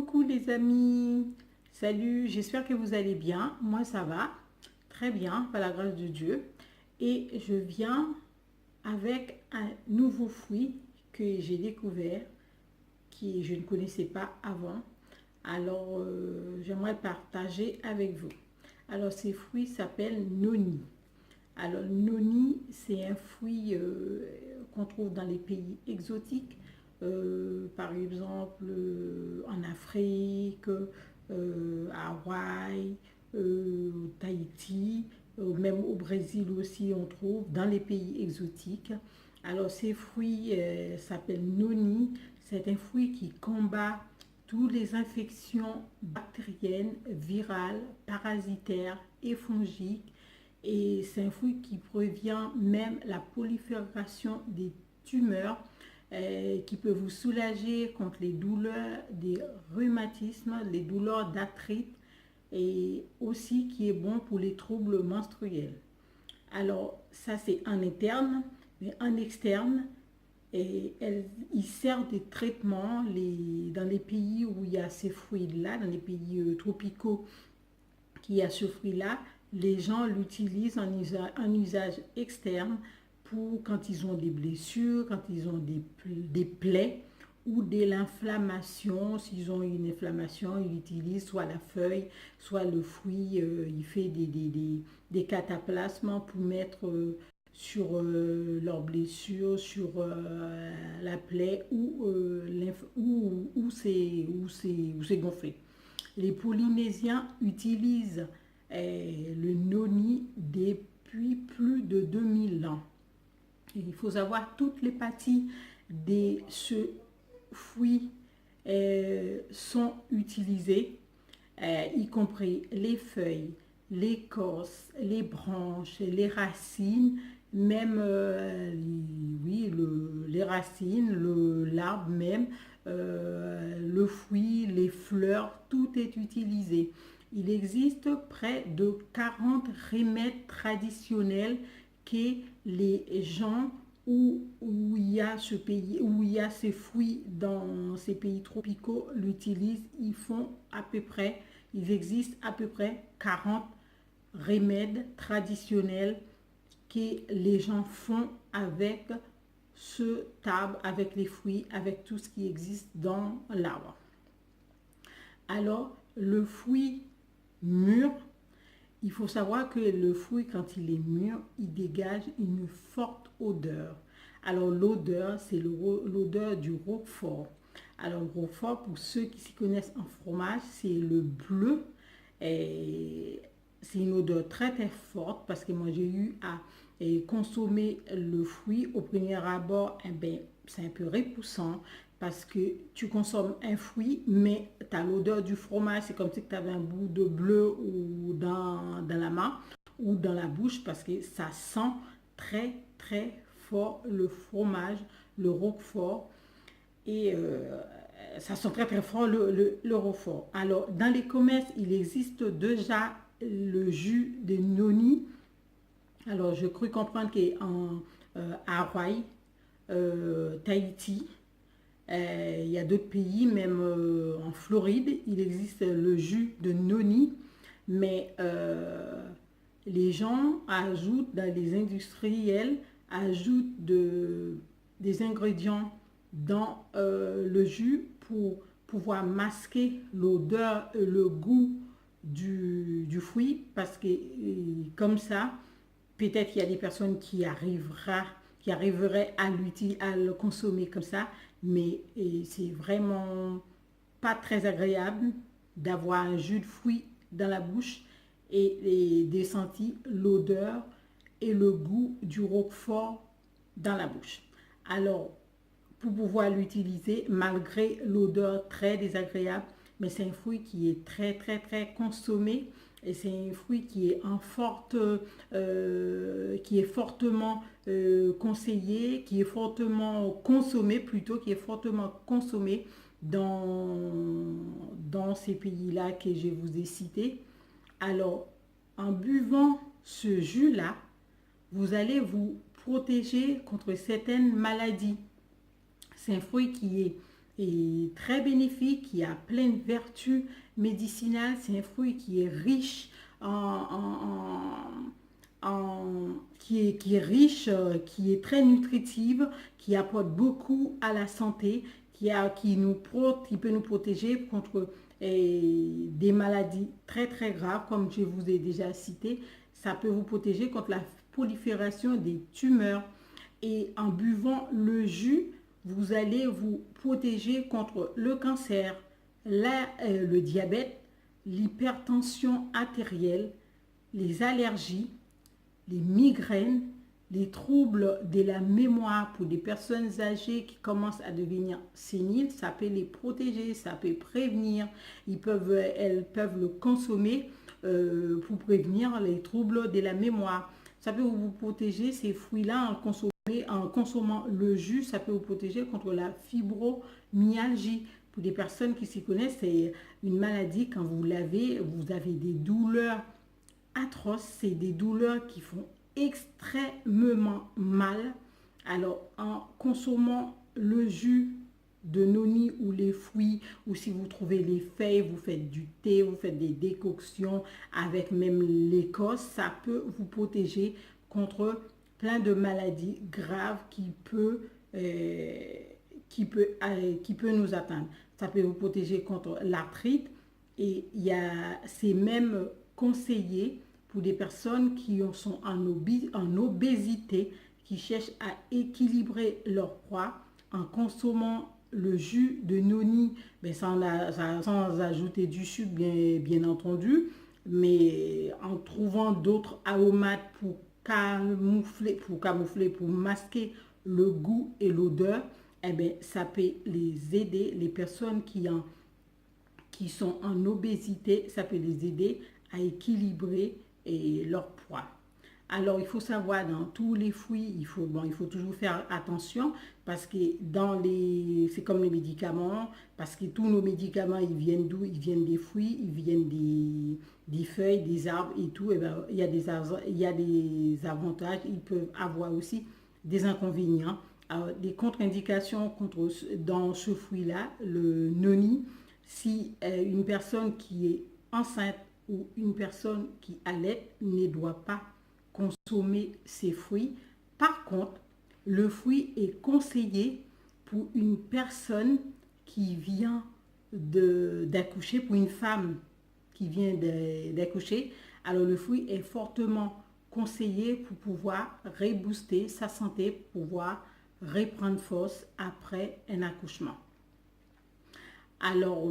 Coucou les amis, salut, j'espère que vous allez bien. Moi ça va, très bien, par la grâce de Dieu. Et je viens avec un nouveau fruit que j'ai découvert, que je ne connaissais pas avant. Alors j'aimerais le partager avec vous. Alors ces fruits s'appellent noni. Alors noni, c'est un fruit qu'on trouve dans les pays exotiques, par exemple en Afrique, à Hawaï, Tahiti, même au Brésil aussi on trouve dans les pays exotiques. Alors ces fruits s'appellent noni. C'est un fruit qui combat toutes les infections bactériennes, virales, parasitaires et fongiques. Et c'est un fruit qui prévient même la prolifération des tumeurs, qui peut vous soulager contre les douleurs des rhumatismes, les douleurs d'arthrite, et aussi qui est bon pour les troubles menstruels. Alors ça c'est en interne, mais en externe, il sert de traitement dans les pays où il y a ces fruits-là, dans les pays tropicaux qui a ce fruit-là, les gens l'utilisent en usage externe pour quand ils ont des blessures, quand ils ont des plaies ou de l'inflammation. S'ils ont une inflammation, ils utilisent soit la feuille, soit le fruit. Il fait des cataplasmes pour mettre sur leurs blessures, sur la plaie où c'est gonflé. Les Polynésiens utilisent le noni depuis plus de 2000 ans. Et il faut savoir toutes les parties de ce fruit sont utilisées, y compris les feuilles, l'écorce, les branches, les racines, même oui, les racines, l'arbre même, le fruit, les fleurs, tout est utilisé. Il existe près de 40 remèdes traditionnels que les gens où il y a ce pays, où il y a ces fruits dans ces pays tropicaux l'utilisent. Ils existent à peu près 40 remèdes traditionnels que les gens font avec ce arbre, avec les fruits, avec tout ce qui existe dans l'arbre. Alors, le fruit mûr, il faut savoir que le fruit, quand il est mûr, il dégage une forte odeur. Alors, l'odeur, c'est l'odeur du roquefort. Alors, le roquefort, pour ceux qui s'y connaissent en fromage, c'est le bleu. Et c'est une odeur très très forte parce que moi j'ai eu à consommer le fruit. Au premier abord, eh ben, c'est un peu repoussant parce que tu consommes un fruit, mais tu as l'odeur du fromage. C'est comme si tu avais un bout de bleu ou dans la main ou dans la bouche parce que ça sent très très fort le fromage, le roquefort. Et ça sent très très fort le roquefort. Alors, dans les commerces, il existe déjà le jus de noni. Alors, je crus comprendre qu'en Hawaï, Tahiti, il y a d'autres pays, même en Floride, il existe le jus de noni, mais les gens ajoutent, dans les industriels, ajoutent des ingrédients dans le jus pour pouvoir masquer l'odeur et le goût du fruit, parce que comme ça, peut-être qu'il y a des personnes qui arriveraient à le consommer comme ça, mais c'est vraiment pas très agréable d'avoir un jus de fruit dans la bouche et de sentir l'odeur et le goût du roquefort dans la bouche. Alors, pour pouvoir l'utiliser, malgré l'odeur très désagréable, mais c'est un fruit qui est très très très consommé, et c'est un fruit qui est fortement conseillé, qui est fortement consommé plutôt, qui est fortement consommé dans ces pays-là que je vous ai cités. Alors, en buvant ce jus-là, vous allez vous protéger contre certaines maladies. C'est un fruit qui est est très bénéfique, qui a plein de vertus médicinales. C'est un fruit qui est riche qui est riche, qui est très nutritive, qui apporte beaucoup à la santé, qui peut nous protéger contre des maladies très très graves, comme je vous ai déjà cité. Ça peut vous protéger contre la prolifération des tumeurs. Et en buvant le jus, vous allez vous protéger contre le cancer, le diabète, l'hypertension artérielle, les allergies, les migraines, les troubles de la mémoire pour des personnes âgées qui commencent à devenir séniles. Ça peut les protéger, ça peut prévenir. Elles peuvent le consommer pour prévenir les troubles de la mémoire. Ça peut vous protéger, ces fruits-là, en consommant le jus, ça peut vous protéger contre la fibromyalgie. Pour des personnes qui s'y connaissent, c'est une maladie, quand vous l'avez, vous avez des douleurs atroces, c'est des douleurs qui font extrêmement mal. Alors, en consommant le jus de noni ou les fruits, ou si vous trouvez les feuilles, vous faites du thé, vous faites des décoctions avec même l'écorce, ça peut vous protéger contre plein de maladies graves qui peut nous atteindre. Ça peut vous protéger contre l'arthrite, et c'est même conseillé pour des personnes qui sont en obésité, qui cherchent à équilibrer leur poids en consommant le jus de noni, mais sans ajouter du sucre, bien entendu, mais en trouvant d'autres aromates pour masquer le goût et l'odeur. Eh bien, ça peut les aider, les personnes qui sont en obésité, ça peut les aider à équilibrer leur poids. Alors, il faut savoir, dans tous les fruits, il faut toujours faire attention, parce que c'est comme les médicaments, parce que tous nos médicaments, ils viennent d'où? Ils viennent des fruits, ils viennent des feuilles, des arbres et tout. Et bien, il y a des avantages, ils peuvent avoir aussi des inconvénients. Alors, des contre-indications dans ce fruit-là, le noni, si une personne qui est enceinte ou une personne qui allait ne doit pas consommer ces fruits. Par contre, le fruit est conseillé pour une personne qui vient d'accoucher, pour une femme qui vient d'accoucher. Alors, le fruit est fortement conseillé pour pouvoir rebooster sa santé, pour pouvoir reprendre force après un accouchement. Alors,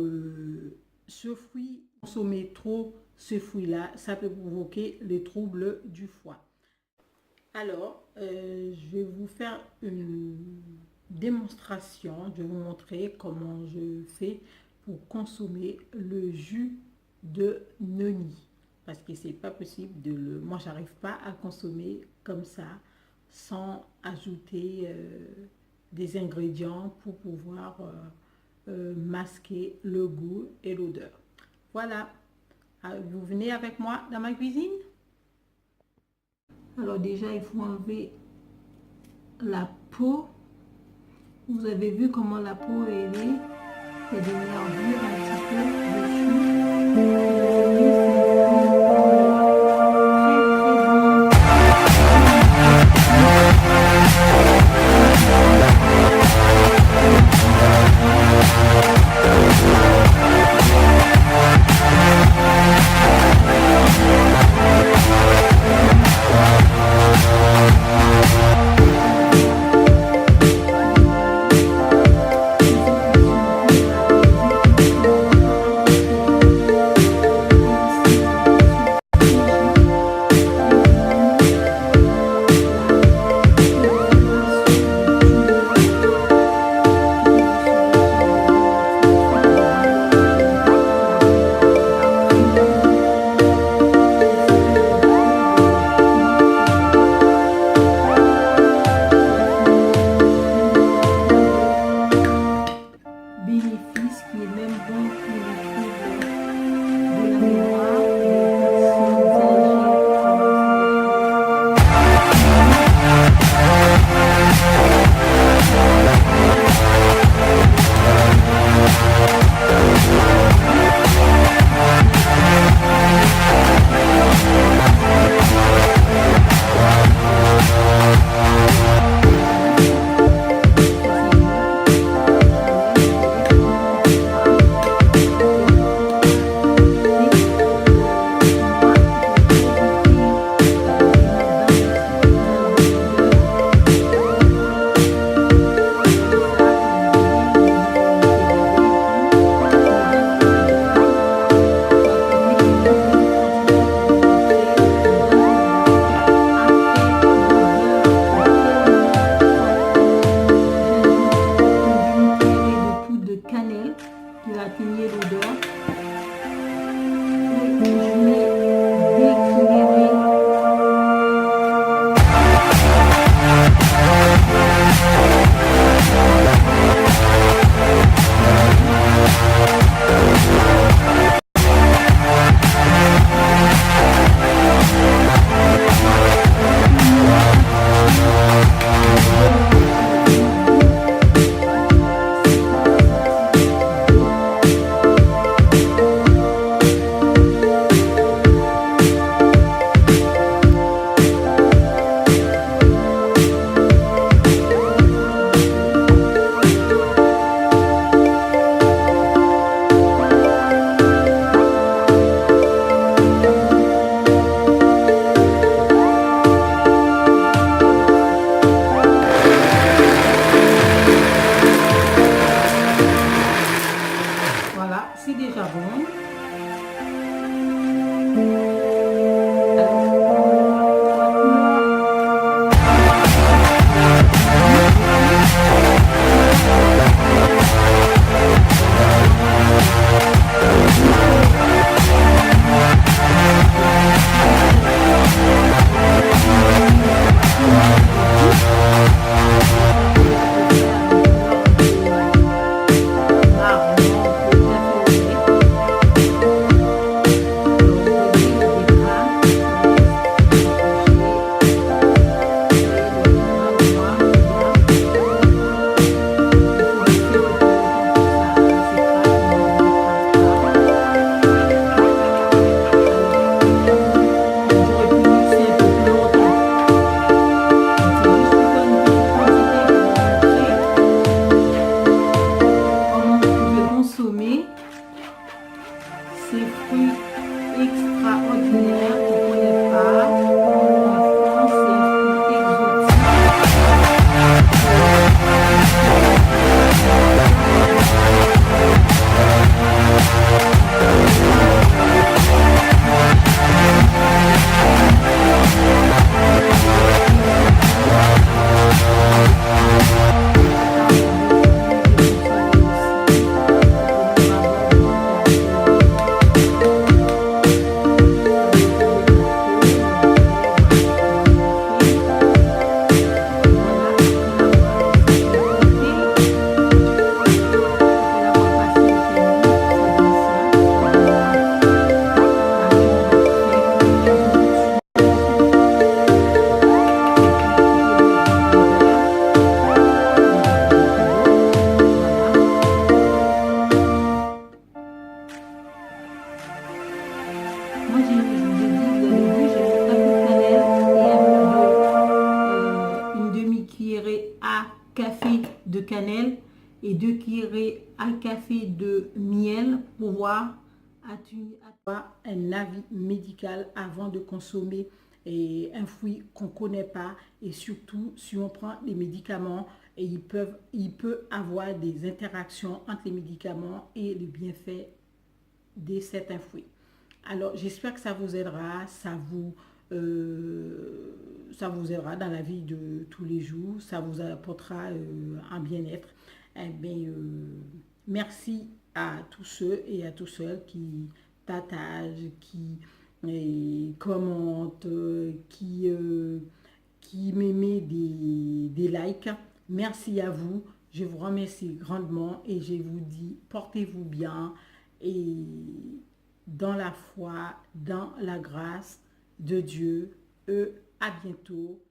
consommer trop ce fruit-là, ça peut provoquer les troubles du foie. Alors, je vais vous faire une démonstration, je vais vous montrer comment je fais pour consommer le jus de noni. Parce que c'est pas possible moi j'arrive pas à consommer comme ça, sans ajouter des ingrédients pour pouvoir masquer le goût et l'odeur. Voilà, vous venez avec moi dans ma cuisine. Alors déjà, il faut enlever la peau. Vous avez vu comment la peau est née. C'est de nervures un petit peu dessus. de cannelle et 2 cuillerées à café de miel pour voir avoir un avis médical avant de consommer un fruit qu'on ne connaît pas, et surtout si on prend des médicaments, et il peut avoir des interactions entre les médicaments et les bienfaits de certains fruits. Alors j'espère que ça vous aidera, ça vous aidera dans la vie de tous les jours, ça vous apportera un bien-être. Eh bien, merci à tous ceux et à tous celles qui partagent, qui commentent, qui m'aiment des likes. Merci à vous, je vous remercie grandement et je vous dis portez-vous bien et dans la foi, dans la grâce de Dieu. À bientôt.